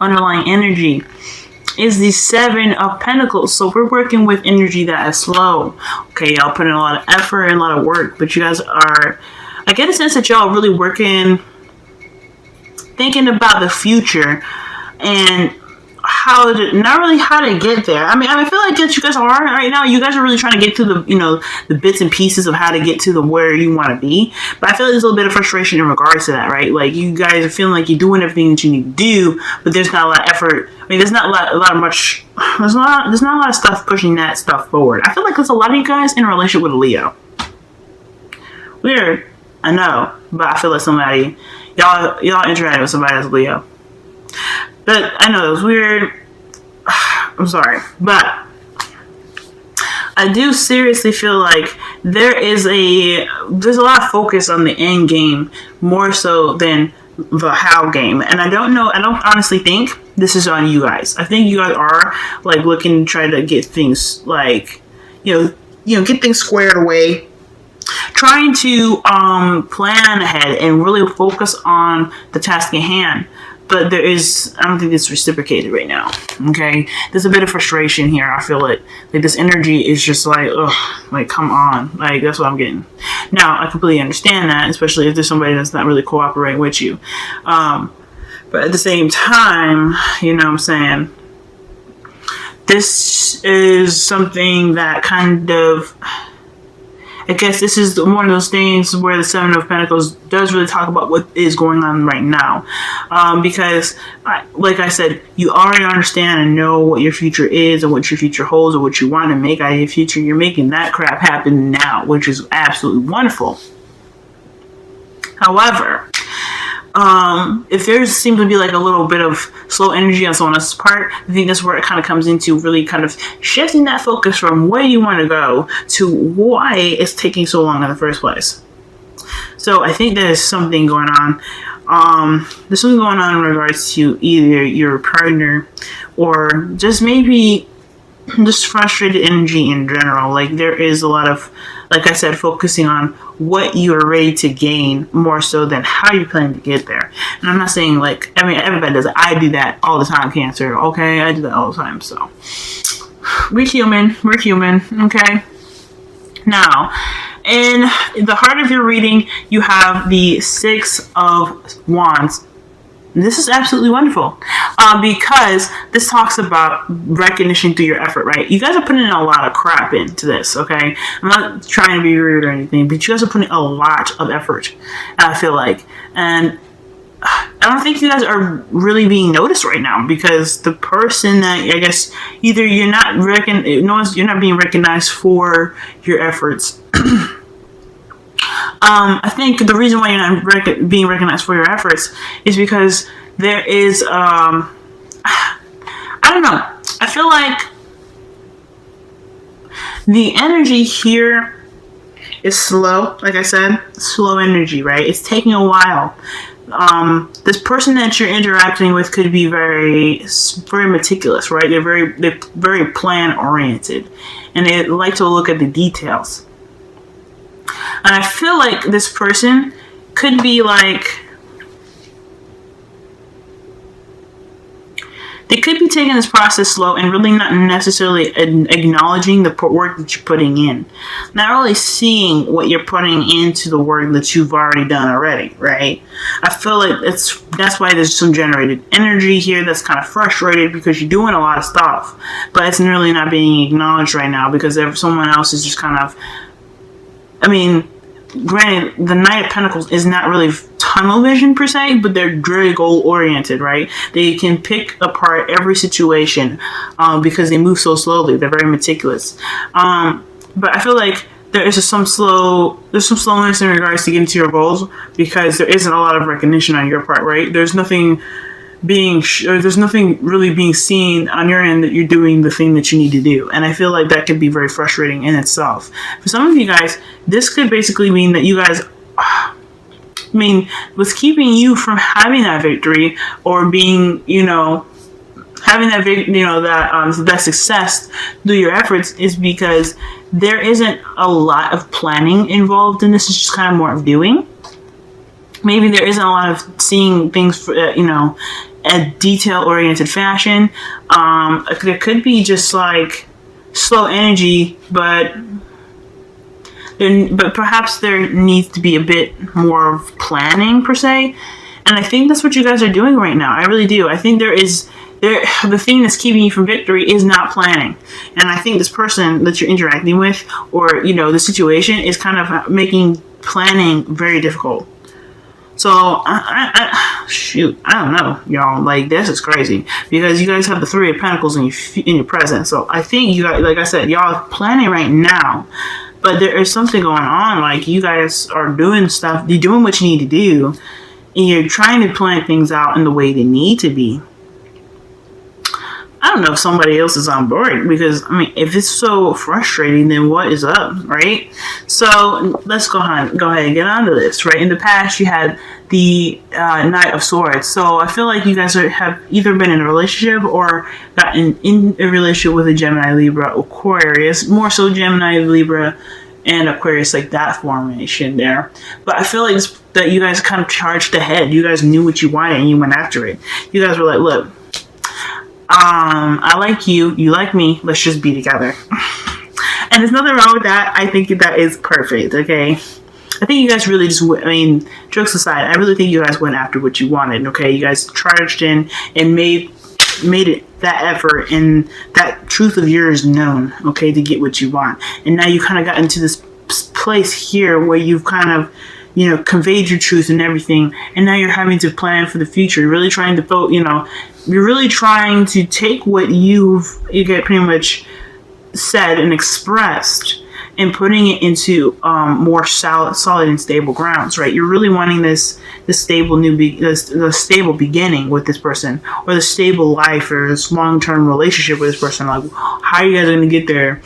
underlying energy is the Seven of Pentacles. So we're working with energy that is slow. Okay, y'all put in a lot of effort and a lot of work, but you guys are, I get a sense that y'all really working, thinking about the future and how to, not really how to get there. I mean, I feel like that you guys are right now. You guys are really trying to get to the, you know, the bits and pieces of how to get to the where you want to be. But I feel like there's a little bit of frustration in regards to that, right? Like you guys are feeling like you're doing everything that you need to do, but there's not a lot of effort. I mean, there's not a lot of stuff pushing that stuff forward. I feel like there's a lot of you guys in a relationship with a Leo. Weird, I know, but I feel like somebody, y'all interacting with somebody that's Leo. But I know it was weird. I'm sorry. But I do seriously feel like there's a lot of focus on the end game more so than the how game. And I don't honestly think this is on you guys. I think you guys are like looking to try to get things like, you know, get things squared away. Trying to plan ahead and really focus on the task at hand. But I don't think it's reciprocated right now. Okay? There's a bit of frustration here. I feel it. Like this energy is just like, ugh, like come on. Like that's what I'm getting. Now, I completely understand that, especially if there's somebody that's not really cooperating with you. But at the same time, you know what I'm saying? This is something that kind of, I guess this is one of those things where the Seven of Pentacles does really talk about what is going on right now. Because, like I said, you already understand and know what your future is and what your future holds or what you want to make out of your future. You're making that crap happen now, which is absolutely wonderful. However, if there seems to be like a little bit of slow energy on someone else's part, I think that's where it kind of comes into really kind of shifting that focus from where you want to go to why it's taking so long in the first place. So I think there's something going on. There's something going on in regards to either your partner or just maybe just frustrated energy in general. Like there is a lot of, like I said, focusing on what you're ready to gain more so than how you plan to get there. And I'm not saying like, I mean, everybody does it. I do that all the time, Cancer. Okay, I do that all the time. So we're human. Okay. Now, in the heart of your reading, you have the Six of Wands. This is absolutely wonderful because this talks about recognition through your effort, right? You guys are putting in a lot of crap into this, okay? I'm not trying to be rude or anything, but you guys are putting a lot of effort, I feel like. And I don't think you guys are really being noticed right now because the person that, I guess, either you're not being recognized for your efforts. I think the reason why you're not being recognized for your efforts is because there is, I don't know. I feel like the energy here is slow. Like I said, slow energy, right? It's taking a while. This person that you're interacting with could be very meticulous, right? They're very plan oriented, and they like to look at the details. And I feel like this person could be like, they could be taking this process slow and really not necessarily acknowledging the work that you're putting in. Not really seeing what you're putting into the work that you've already done already, right? I feel like that's why there's some generated energy here that's kind of frustrated because you're doing a lot of stuff, but it's really not being acknowledged right now because someone else is just kind of, I mean, granted, the Knight of Pentacles is not really tunnel vision per se, but they're very goal oriented, right? They can pick apart every situation because they move so slowly. They're very meticulous. But I feel like there's some slowness in regards to getting to your goals because there isn't a lot of recognition on your part, right? There's nothing really being seen on your end that you're doing the thing that you need to do. And I feel like that could be very frustrating in itself. For some of you guys, this could basically mean that you guys, what's keeping you from having that victory or being, having that, that success through your efforts is because there isn't a lot of planning involved in this. It's just kind of more of doing. Maybe there isn't a lot of seeing things, a detail-oriented fashion. It could be just like slow energy, but perhaps there needs to be a bit more of planning per se. And I think that's what you guys are doing right now. I really do. I think the thing that's keeping you from victory is not planning. And I think this person that you're interacting with, or, the situation, is kind of making planning very difficult. So, I don't know, y'all. Like, this is crazy. Because you guys have the Three of Pentacles in your present. So, I think you guys, like I said, y'all are planning right now. But there is something going on. Like, you guys are doing stuff. You're doing what you need to do. And you're trying to plan things out in the way they need to be. I don't know if somebody else is on board, because, if it's so frustrating, then what is up, right? So let's go ahead and get on to this, right? In the past, you had the Knight of Swords. So I feel like you guys have either been in a relationship or gotten in a relationship with a Gemini, Libra, Aquarius, more so Gemini, Libra, and Aquarius, like that formation there. But I feel like that you guys kind of charged ahead. You guys knew what you wanted and you went after it. You guys were like, look, I like you, you like me, let's just be together. And there's nothing wrong with that. I think that is perfect, okay? I think you guys really just, jokes aside, I really think you guys went after what you wanted, okay? You guys charged in and made it that effort and that truth of yours known, okay, to get what you want. And now you kind of got into this place here where you've kind of, conveyed your truth and everything, and now you're having to plan for the future. You're really trying to vote, you're really trying to take what you get pretty much said and expressed and putting it into more solid and stable grounds, right? You're really wanting this stable the stable beginning with this person, or the stable life, or this long-term relationship with this person. Like, how are you guys going to get there?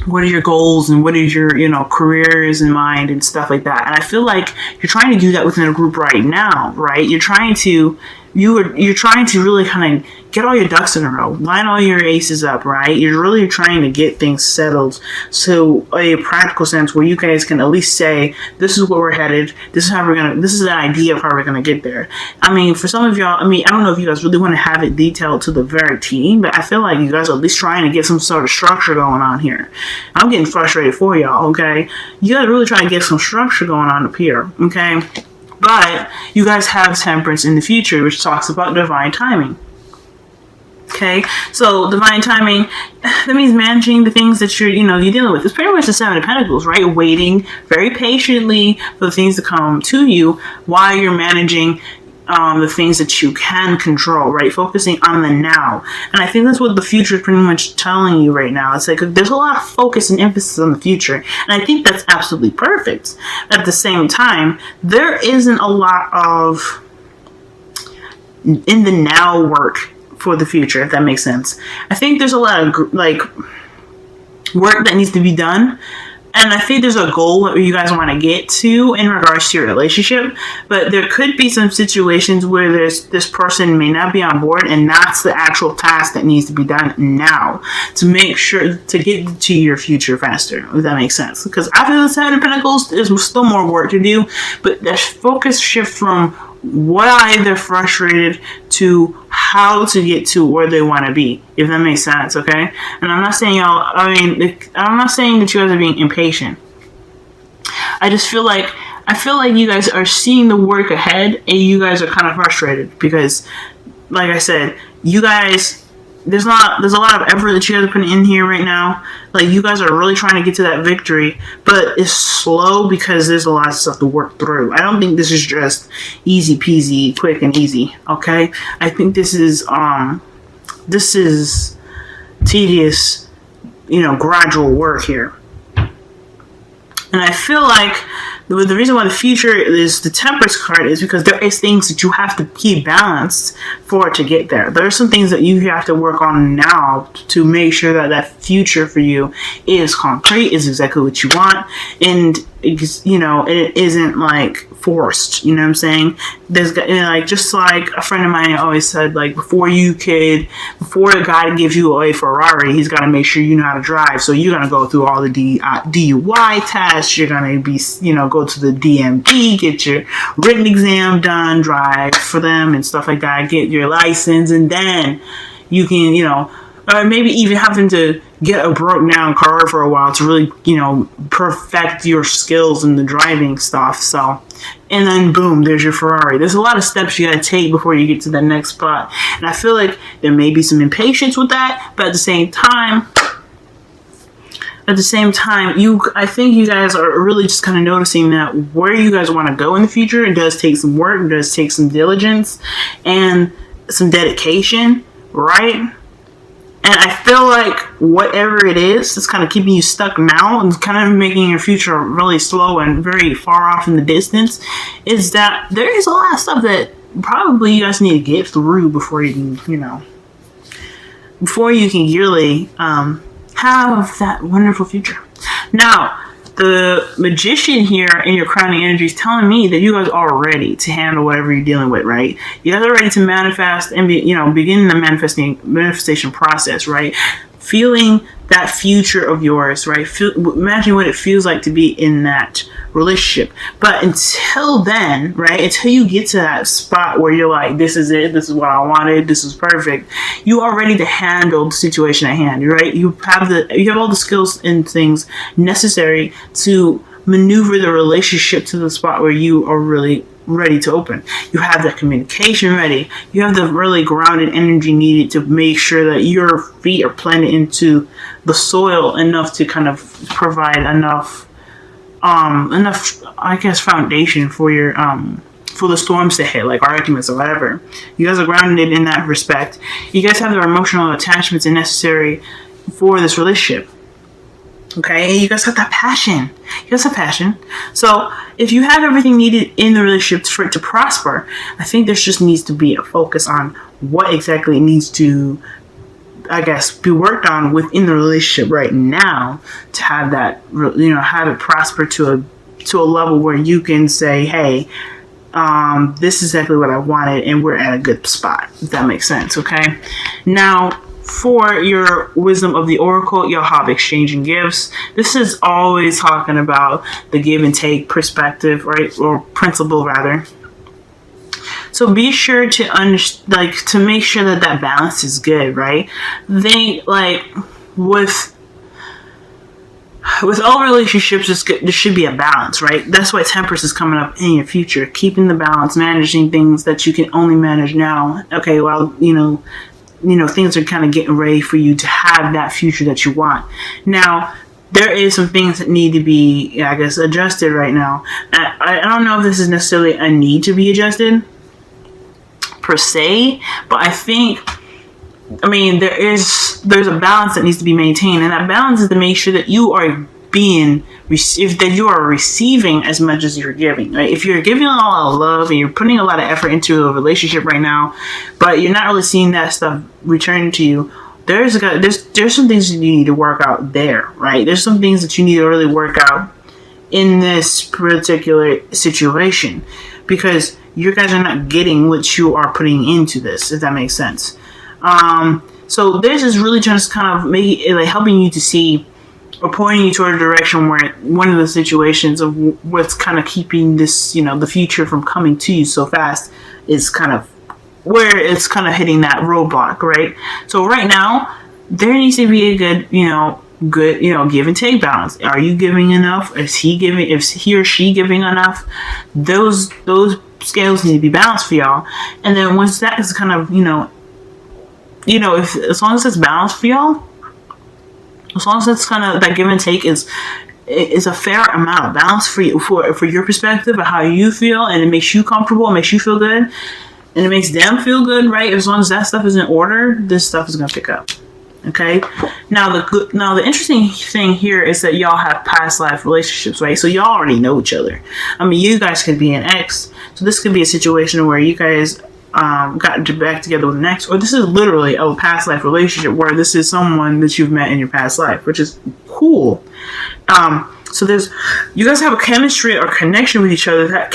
What are your goals, and what is your, careers in mind and stuff like that? And I feel like you're trying to do that within a group right now, right? You're trying to really kind of get all your ducks in a row, line all your aces up, right? You're really trying to get things settled, so a practical sense where you guys can at least say, this is where we're headed, this is the idea of how we're gonna get there. For some of y'all, I don't know if you guys really want to have it detailed to the very T, but I feel like you guys are at least trying to get some sort of structure going on here. I'm getting frustrated for y'all, okay? You guys are really trying to get some structure going on up here, okay? But you guys have Temperance in the future, which talks about divine timing. Okay, so divine timing, that means managing the things that you're dealing with. It's pretty much the Seven of Pentacles, right? Waiting very patiently for the things to come to you while you're managing the things that you can control, right? Focusing on the now. And I think that's what the future is pretty much telling you right now. It's like there's a lot of focus and emphasis on the future. And I think that's absolutely perfect. At the same time, there isn't a lot of in the now work for the future, if that makes sense. I think there's a lot of work that needs to be done. And I think there's a goal that you guys want to get to in regards to your relationship, but there could be some situations where this person may not be on board, and that's the actual task that needs to be done now to make sure to get to your future faster, if that makes sense. Because after the Seven of Pentacles, there's still more work to do, but the focus shift from why they're frustrated to how to get to where they want to be, if that makes sense, okay? And I'm not saying I'm not saying that you guys are being impatient. I feel like you guys are seeing the work ahead, and you guys are kind of frustrated because, like I said, you guys, there's a lot of effort that you guys are putting in here right now. Like, you guys are really trying to get to that victory, but it's slow because there's a lot of stuff to work through. I don't think this is just easy peasy, quick and easy, okay? I think this is tedious, gradual work here. And I feel like the reason why the future is the Temperance card is because there is things that you have to keep balanced for it to get there. There are some things that you have to work on now to make sure that that future for you is concrete, is exactly what you want, and it isn't like forced. You know what I'm saying? There's, like, just like a friend of mine always said, like, before a guy gives you a Ferrari, he's got to make sure you know how to drive. So you're gonna go through all the DUI tests. You're gonna be, go to the DMV, get your written exam done, drive for them and stuff like that, get your license, and then you can, or maybe even having to get a broke down car for a while to really, perfect your skills in the driving stuff. So, and then boom, there's your Ferrari. There's a lot of steps you gotta take before you get to the next spot. And I feel like there may be some impatience with that, but at the same time, I think you guys are really just kind of noticing that where you guys want to go in the future, it does take some work, it does take some diligence and some dedication, right? And I feel like whatever it is that's kind of keeping you stuck now and kind of making your future really slow and very far off in the distance is that there is a lot of stuff that probably you guys need to get through before you can, before you can really have that wonderful future. Now, the magician here in your crowning energy is telling me that you guys are ready to handle whatever you're dealing with, right? You guys are ready to manifest and begin the manifestation process, right? Feeling that future of yours, right? Imagine what it feels like to be in that relationship. But until then, right, until you get to that spot where you're like, this is it, this is what I wanted, this is perfect, you are ready to handle the situation at hand, right? You have all the skills and things necessary to maneuver the relationship to the spot where you are really ready to open. You have that communication ready. You have the really grounded energy needed to make sure that your feet are planted into the soil enough to kind of provide enough I guess foundation for your for the storms to hit, like arguments or whatever. You guys are grounded in that respect. You guys have the emotional attachments necessary for this relationship. Okay, and you guys have that passion. You guys have passion. So if you have everything needed in the relationship for it to prosper, I think there just needs to be a focus on what exactly needs to, I guess, be worked on within the relationship right now to have that, have it prosper to a level where you can say, hey, this is exactly what I wanted, and we're at a good spot. If that makes sense, okay? Now, for your wisdom of the oracle, you'll have exchanging gifts. This is always talking about the give and take perspective, right, or principle rather. So be sure to to make sure that balance is good, right? With all relationships, there should be a balance, right? That's why Temperance is coming up in your future, keeping the balance, managing things that you can only manage now. Okay, well, things are kind of getting ready for you to have that future that you want. Now, there is some things that need to be, I guess, adjusted right now. I don't know if this is necessarily a need to be adjusted per se, but I think, there's a balance that needs to be maintained, and that balance is to make sure that you are receiving as much as you're giving, right? If you're giving a lot of love and you're putting a lot of effort into a relationship right now, but you're not really seeing that stuff return to you, there's some things you need to work out there, right? There's some things that you need to really work out in this particular situation, because you guys are not getting what you are putting into this, if that makes sense. So this is really just kind of helping you to see, or pointing you toward a direction where one of the situations of what's kind of keeping this, the future from coming to you so fast is kind of where it's kind of hitting that roadblock, right? So right now, there needs to be a good give and take balance. Are you giving enough? Is he or she giving enough? Those scales need to be balanced for y'all. And then once that is kind of, as long as it's balanced for y'all, as long as it's kind of that give and take is a fair amount of balance for you, for your perspective of how you feel, and it makes you comfortable, it makes you feel good, and it makes them feel good, right? As long as that stuff is in order, this stuff is going to pick up. Okay. Now the interesting thing here is that y'all have past life relationships, right? So y'all already know each other. You guys could be an ex, so this could be a situation where you guys got back together with an ex, or this is literally a past life relationship where this is someone that you've met in your past life, which is cool. So you guys have a chemistry or connection with each other that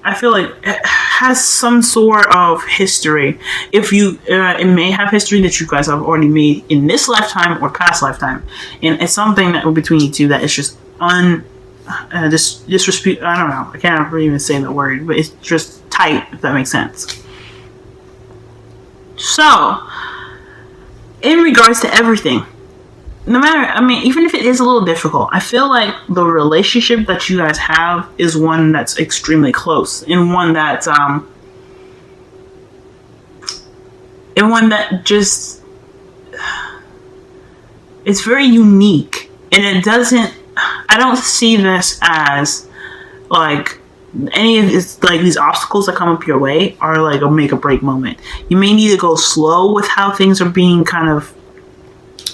I feel like has some sort of history. If you, it may have history that you guys have already made in this lifetime or past lifetime, and it's something that between you two that is just disrespect. I don't know. I can't really even say the word, but it's just tight. If that makes sense. So, in regards to everything, no matter, I mean, even if it is a little difficult, I feel like the relationship that you guys have is one that's extremely close, and one that's just, it's very unique, and it doesn't, I don't see this as like any of this, like these obstacles that come up your way are like a make or break moment. You may need to go slow with how things are being kind of,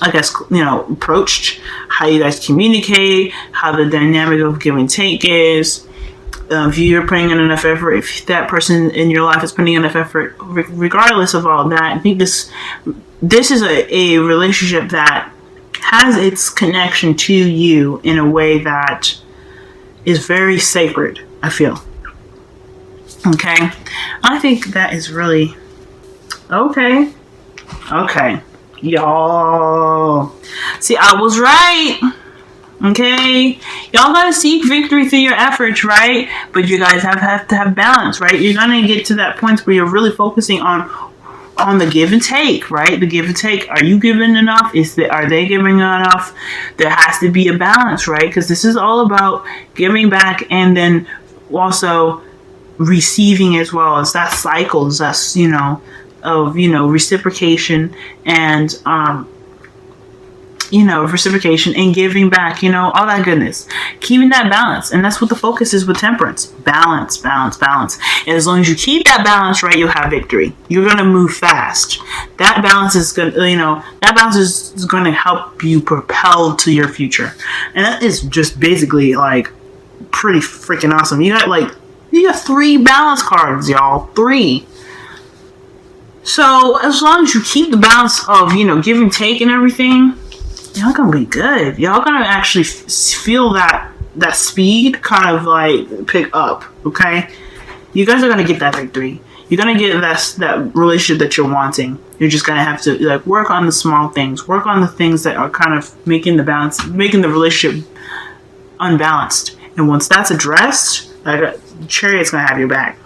I guess, approached, how you guys communicate, how the dynamic of give and take is. If you're putting in enough effort, if that person in your life is putting in enough effort, regardless of all that, I think this is a relationship that has its connection to you in a way that is very sacred, I feel. Okay? I think that is really... Okay. Y'all. See, I was right. Okay? Y'all gotta seek victory through your efforts, right? But you guys have to have balance, right? You're gonna get to that point where you're really focusing on the give and take, right? The give and take. Are you giving enough? Are they giving enough? There has to be a balance, right? Because this is all about giving back and then also receiving as well. It's that cycles, that's, of, reciprocation and, reciprocation and giving back, all that goodness. Keeping that balance. And that's what the focus is with temperance. Balance, balance, balance. And as long as you keep that balance, right, you'll have victory. You're going to move fast. That balance is going to help you propel to your future. And that is just basically like pretty freaking awesome. You got 3 balance cards, y'all. 3. So as long as you keep the balance of, give and take and everything, y'all gonna be good. Y'all gonna actually feel that speed kind of like pick up, okay? You guys are gonna get that victory. You're gonna get that relationship that you're wanting. You're just gonna have to work on the small things, work on the things that are kind of making the relationship unbalanced. And once that's addressed, Chariot's gonna have your back.